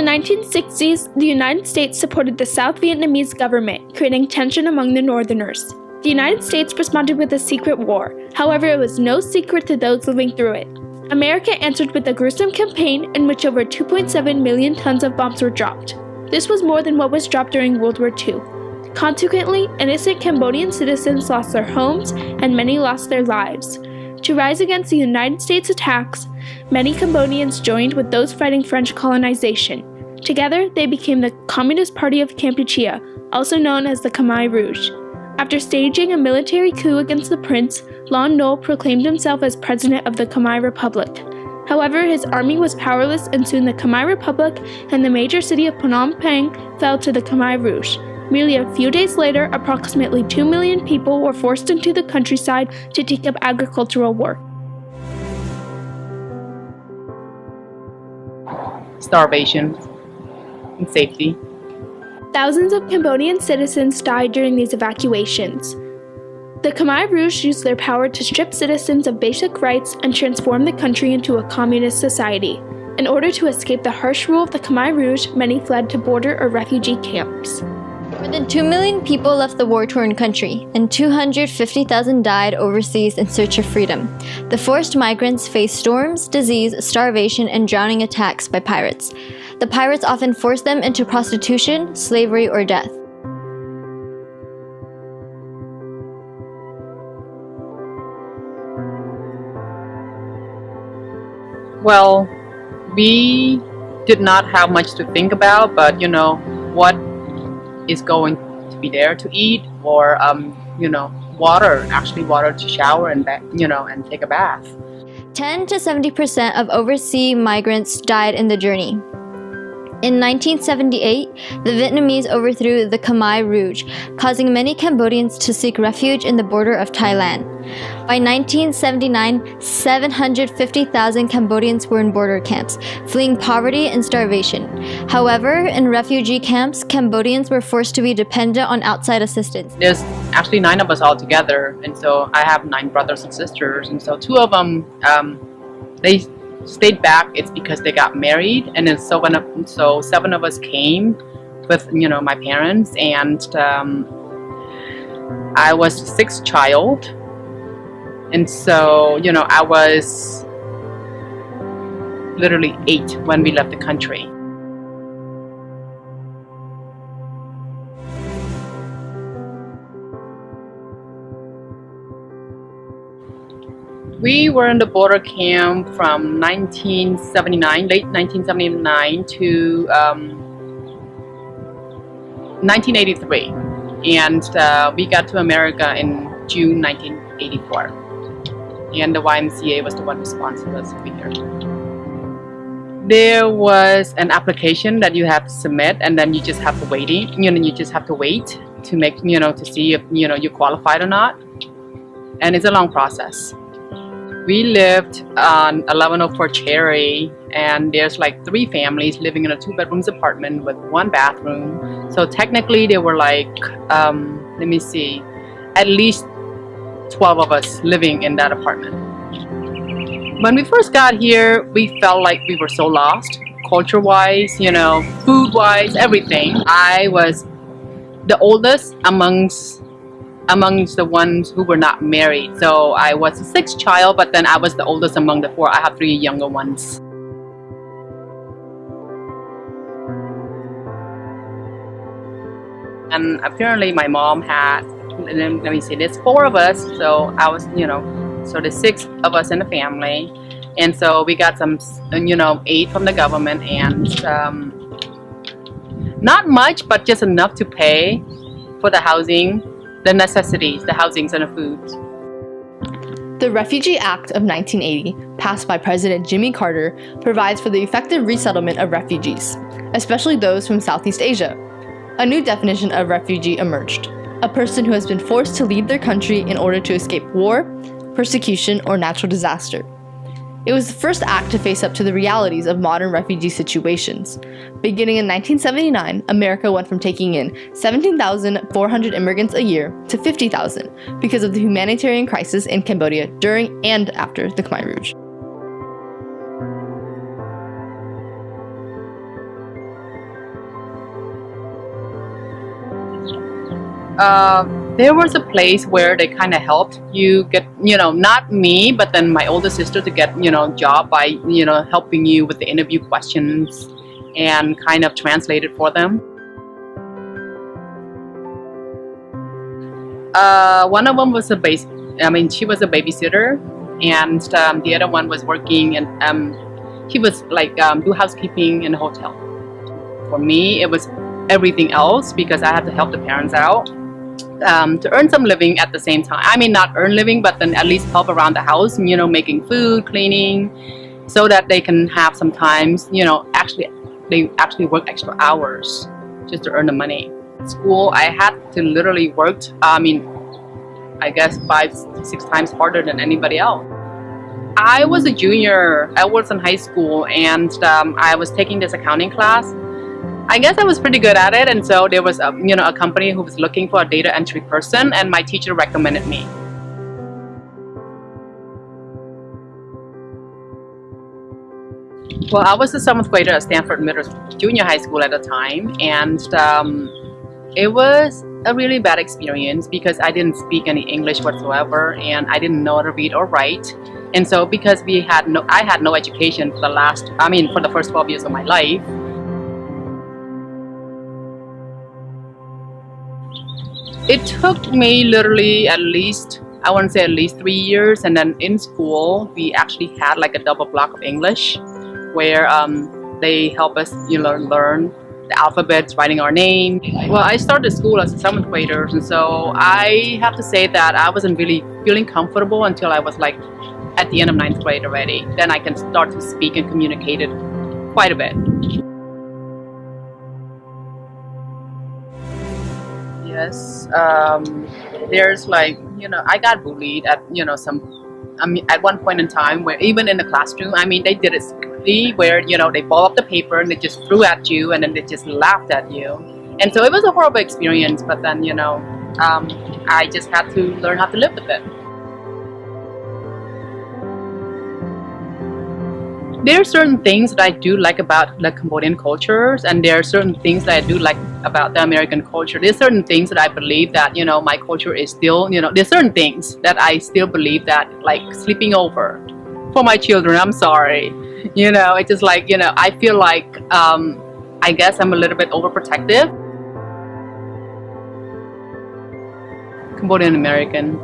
1960s, the United States supported the South Vietnamese government, creating tension among the Northerners. The United States responded with a secret war. However, it was no secret to those living through it. America answered with a gruesome campaign in which over 2.7 million tons of bombs were dropped. This was more than what was dropped during World War II. Consequently, innocent Cambodian citizens lost their homes and many lost their lives. To rise against the United States attacks, many Cambodians joined with those fighting French colonization. Together, they became the Communist Party of Kampuchea, also known as the Khmer Rouge. After staging a military coup against the prince, Lon Nol proclaimed himself as president of the Khmer Republic. However, his army was powerless and soon the Khmer Republic and the major city of Phnom Penh fell to the Khmer Rouge. Merely a few days later, approximately 2 million people were forced into the countryside to take up agricultural work. Starvation and safety. Thousands of Cambodian citizens died during these evacuations. The Khmer Rouge used their power to strip citizens of basic rights and transform the country into a communist society. In order to escape the harsh rule of the Khmer Rouge, many fled to border or refugee camps. More than 2 million people left the war-torn country, and 250,000 died overseas in search of freedom. The forced migrants faced storms, disease, starvation, and drowning attacks by pirates. The pirates often forced them into prostitution, slavery, or death. Well, we did not have much to think about, but what is going to be there to eat, or water to shower and and take a bath. 10 to 70% of overseas migrants died in the journey. In 1978, the Vietnamese overthrew the Khmer Rouge, causing many Cambodians to seek refuge in the border of Thailand. By 1979, 750,000 Cambodians were in border camps, fleeing poverty and starvation. However, in refugee camps, Cambodians were forced to be dependent on outside assistance. There's actually 9 of us all together, and so I have 9 brothers and sisters, and so 2 of them, they stayed back. It's because they got married, and then so 7 of us came with my parents, and I was the 6th child, and so I was literally 8 when we left the country. We were in the border camp from 1979, late 1979 to 1983, and we got to America in June 1984, and the YMCA was the one responsible for us to be here. There was an application that you have to submit, and then you just have to wait. You just have to wait to make to see if you're qualified or not, and it's a long process. We lived on 1104 Cherry, and there's like 3 families living in a 2-bedroom apartment with 1 bathroom. So technically there were like, at least 12 of us living in that apartment. When we first got here, we felt like we were so lost, culture-wise, food-wise, everything. I was the oldest amongst the ones who were not married. So I was the 6th child, but then I was the oldest among the 4. I have 3 younger ones. And apparently my mom had, there's 4 of us, so I was, so the 6 of us in the family. And so we got some, aid from the government, and not much, but just enough to pay for the housing, the necessities, the housings and the foods. The Refugee Act of 1980, passed by President Jimmy Carter, provides for the effective resettlement of refugees, especially those from Southeast Asia. A new definition of refugee emerged: a person who has been forced to leave their country in order to escape war, persecution, or natural disaster. It was the first act to face up to the realities of modern refugee situations. Beginning in 1979, America went from taking in 17,400 immigrants a year to 50,000 because of the humanitarian crisis in Cambodia during and after the Khmer Rouge. There was a place where they kind of helped you get, not me, but then my older sister to get, job by, helping you with the interview questions and kind of translate it for them. One of them was she was a babysitter, and the other one was working, and she was like do housekeeping in a hotel. For me, it was everything else because I had to help the parents out to earn some living at the same time. I mean, not earn living, but then at least help around the house, making food, cleaning, so that they can have some times, they actually work extra hours just to earn the money. At school, I had to literally work, I guess 5-6 times harder than anybody else. I was a junior. I was in high school, and I was taking this accounting class. I guess I was pretty good at it, and so there was a company who was looking for a data entry person, and my teacher recommended me. Well, I was a 7th grader at Stanford Junior High School at the time, and it was a really bad experience because I didn't speak any English whatsoever, and I didn't know how to read or write. And so because I had no education for the first 12 years of my life. It took me literally at least 3 years, and then in school we actually had like a double block of English where they help us learn the alphabets, writing our name. Well, I started school as a 7th grader, and so I have to say that I wasn't really feeling comfortable until I was like at the end of 9th grade already. Then I can start to speak and communicate it quite a bit. Yes, there's like, I got bullied at, at one point in time where even in the classroom, they did it secretly where, they ball up the paper and they just threw at you and then they just laughed at you. And so it was a horrible experience, but then, I just had to learn how to live with it. There are certain things that I do like about the Cambodian cultures, and there are certain things that I do like about the American culture. There's certain things that I believe that, my culture is still, there's certain things that I still believe that, like sleeping over for my children. I'm sorry. It's just like, I feel like, I guess I'm a little bit overprotective. Cambodian American.